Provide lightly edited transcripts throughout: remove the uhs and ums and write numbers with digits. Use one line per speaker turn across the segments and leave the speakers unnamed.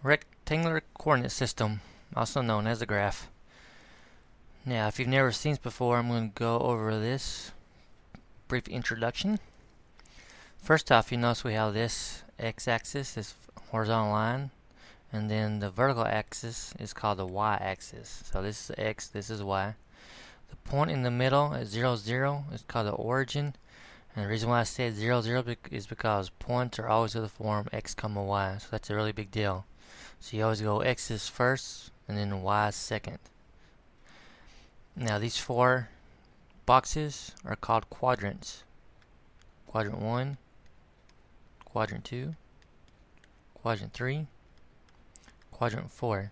Rectangular coordinate system, also known as a graph. Now, if you've never seen this before, I'm going to go over this brief introduction. First off, you notice we have this x-axis, this horizontal line, and then the vertical axis is called the y-axis. So this is x, this is y. The point in the middle at 0, 0 is called the origin. And the reason why I said 0, 0 is because points are always of the form x, y. So that's a really big deal. So you always go x is first and then y is second. Now these four boxes are called quadrants. Quadrant 1, Quadrant 2, Quadrant 3, Quadrant 4.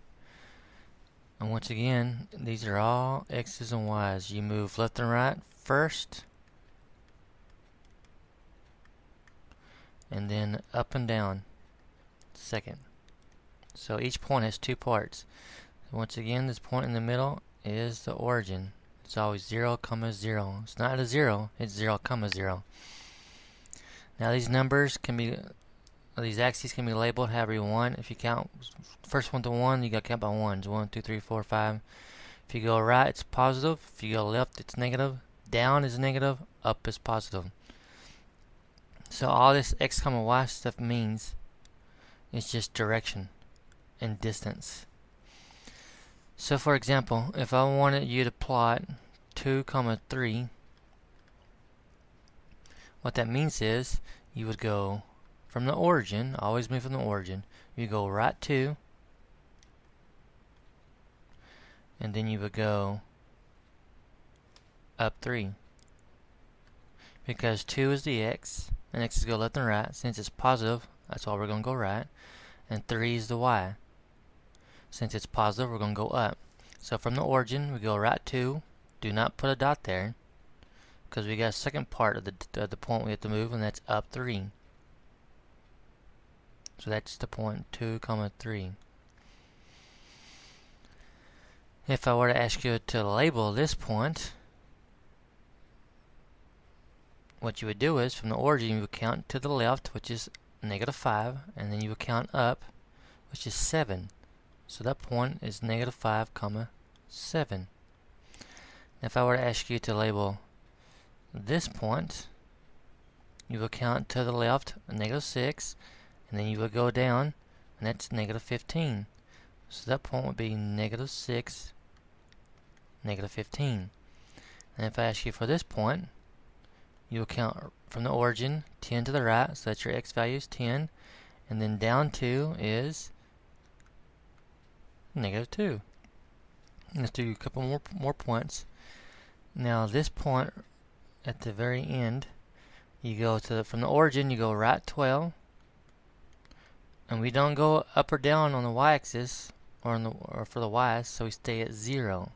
And once again, these are all x's and y's. You move left and right first, and then up and down second. So each point has two parts. Once again, this point in the middle is the origin. It's always 0, 0. It's not a 0, it's 0, 0. Now these numbers can be, these axes can be labeled however you want. If you count first one to 1, you got to count by ones. 1, 2, 3, 4, 5. If you go right, it's positive. If you go left, it's negative. Down is negative. Up is positive. So all this x, y stuff means is just direction and distance. So for example, if I wanted you to plot 2, 3, what that means is you would go from the origin, always move from the origin, you go right 2, and then you would go up 3. Because 2 is the x, and x is go left and right. Since it's positive, that's why we're going to go right. And 3 is the y. Since it's positive, we're going to go up. So from the origin, we go right 2. Do not put a dot there, because we got a second part of the point we have to move, and that's up 3. So that's the point 2, 3. If I were to ask you to label this point, what you would do is from the origin you would count to the left, which is -5, and then you would count up, which is 7. So that point is -5, 7. If I were to ask you to label this point, you would count to the left, -6, and then you would go down, and that's -15. So that point would be -6, -15. And if I ask you for this point, you will count from the origin 10 to the right, so that's your x value is 10, and then down 2 is -2. Let's do a couple more points. Now this point at the very end, you go to from the origin, you go right 12, and we don't go up or down on the y-axis or for the y, so we stay at 0.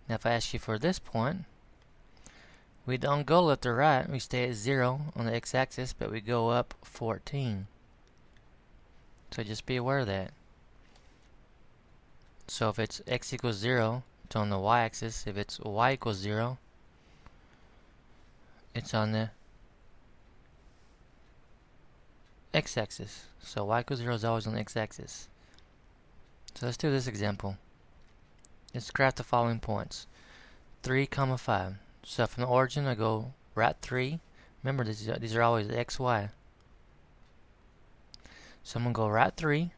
Now if I ask you for this point, we don't go left or right, we stay at 0 on the x-axis, but we go up 14. So just be aware of that. So if it's x equals 0, it's on the y-axis. If it's y equals 0, it's on the x-axis. So y equals 0 is always on the x-axis. So let's do this example. Let's graph the following points. 3, 5. So from the origin, I go right 3. Remember, these are always x, y. So I'm going to go right 3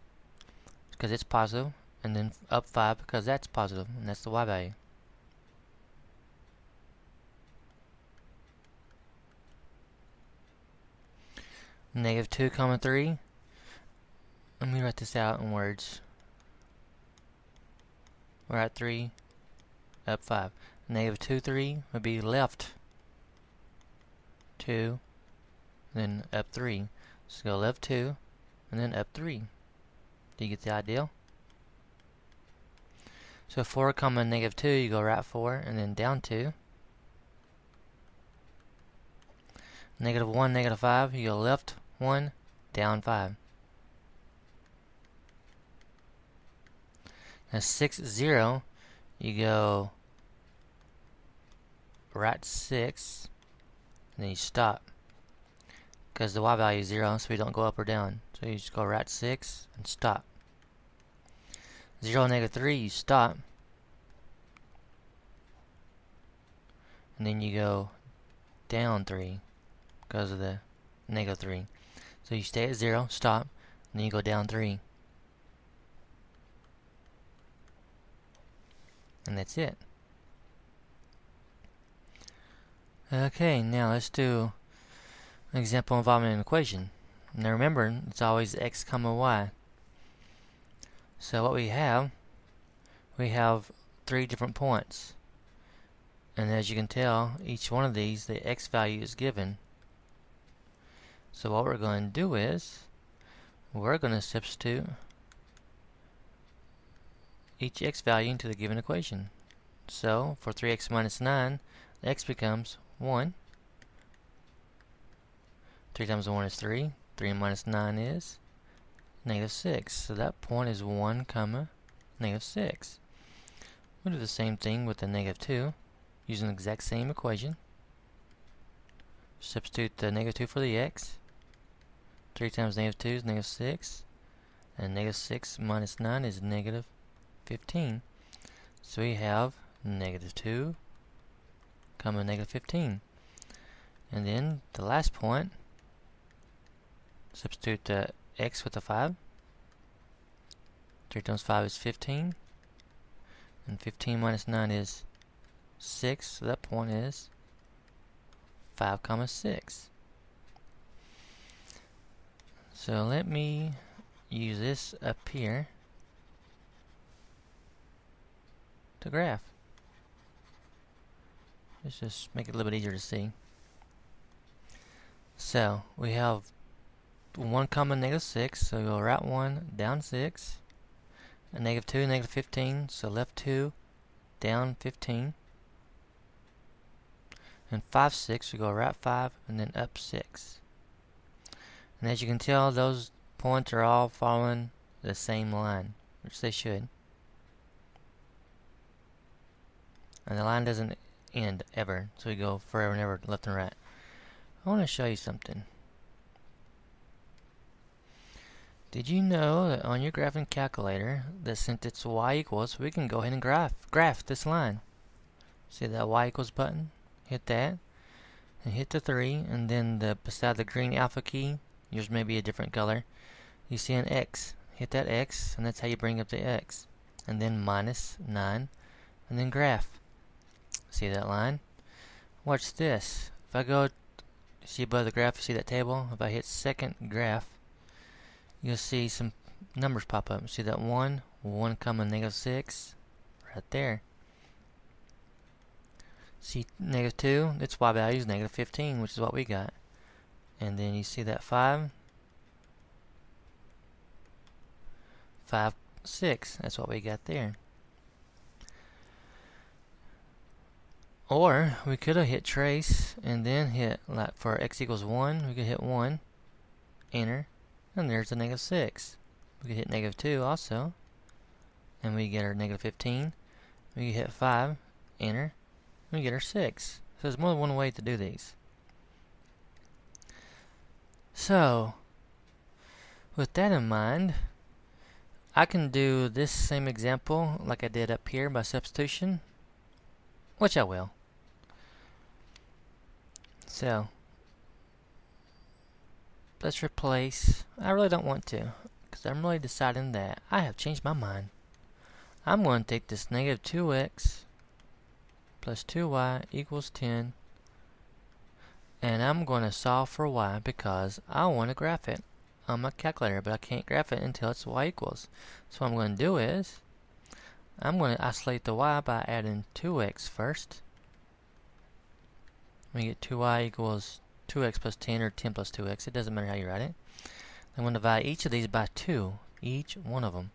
because it's positive, and then up 5 because that's positive, and that's the y value. -2, 3. Let me write this out in words. Right 3, up 5. -2, 3 would be left 2, then up 3. So go left 2, and then up 3. Do you get the idea? So 4, -2, you go right 4, and then down 2. -1, -5, you go left 1, down 5. Now 6, 0, you go right 6, and then you stop. Because the y value is 0, so we don't go up or down. So you just go right 6 and stop. 0, -3, you stop. And then you go down 3 because of the -3. So you stay at 0, stop, and then you go down 3. And that's it. Okay, now let's do an example involving an equation. Now remember, it's always x comma y. So what we have 3 different points. And as you can tell, each one of these, the x value is given. So what we're going to do is, we're going to substitute each x value into the given equation. So for 3x minus 9, the x becomes 1. 3 times 1 is 3. 3 minus 9 is -6. So that point is 1 comma -6. We'll do the same thing with the -2 using the exact same equation. Substitute the -2 for the x. 3 times -2 is -6. And -6 minus 9 is -15. So we have -2 comma -15. And then the last point, substitute the x with the 5. 3 times 5 is 15. And 15 minus 9 is 6. So that point is 5 comma 6. So let me use this up here to graph. Let's just make it a little bit easier to see. So we have 1 comma -6, so we go right 1, down 6, and -2, -15, so left 2, down 15, and 5, 6, we go right 5, and then up 6. And as you can tell, those points are all following the same line, which they should. And the line doesn't end ever, so we go forever and ever left and right. I want to show you something. Did you know that on your graphing calculator, that since it's y equals, we can go ahead and graph this line. See that y equals button? Hit that, and hit the 3, and then beside the green alpha key, yours may be a different color, you see an x. Hit that x, and that's how you bring up the x. And then -9, and then graph. See that line? Watch this. If I go, see above the graph, you see that table? If I hit second graph, you'll see some numbers pop up. See that 1 comma -6, right there. See -2, its y value is -15, which is what we got. And then you see that 5, 6, that's what we got there. Or we could have hit trace and then hit, like for x equals 1, we could hit 1, enter, and there's the -6. We could hit -2 also, and we get our -15. We could hit 5, enter, and we get our 6. So there's more than one way to do these. So, with that in mind, I can do this same example like I did up here by substitution, which I will. So, let's replace, I really don't want to, because I'm really deciding that I have changed my mind. I'm going to take this -2x plus 2y equals 10, and I'm going to solve for y because I want to graph it on my calculator, but I can't graph it until it's y equals. So what I'm going to do is, I'm going to isolate the y by adding 2x first. We get 2y equals 2x plus 10 or 10 plus 2x. It doesn't matter how you write it. I'm going to divide each of these by 2, each one of them.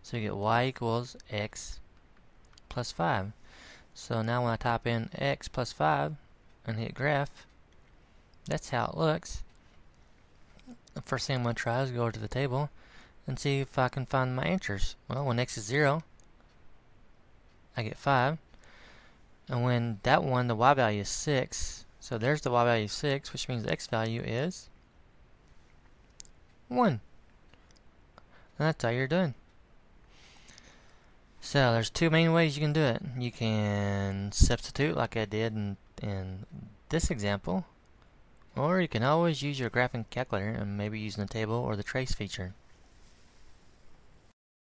So you get y equals x plus 5. So now when I type in x plus 5 and hit graph, that's how it looks. The first thing I'm going to try is go over to the table and see if I can find my answers. Well, when x is 0, I get 5. And when that one, the y value is 6. So there's the y value 6, which means the x value is 1. And that's how you're done. So there's two main ways you can do it. You can substitute like I did in this example, or you can always use your graphing calculator and maybe using the table or the trace feature.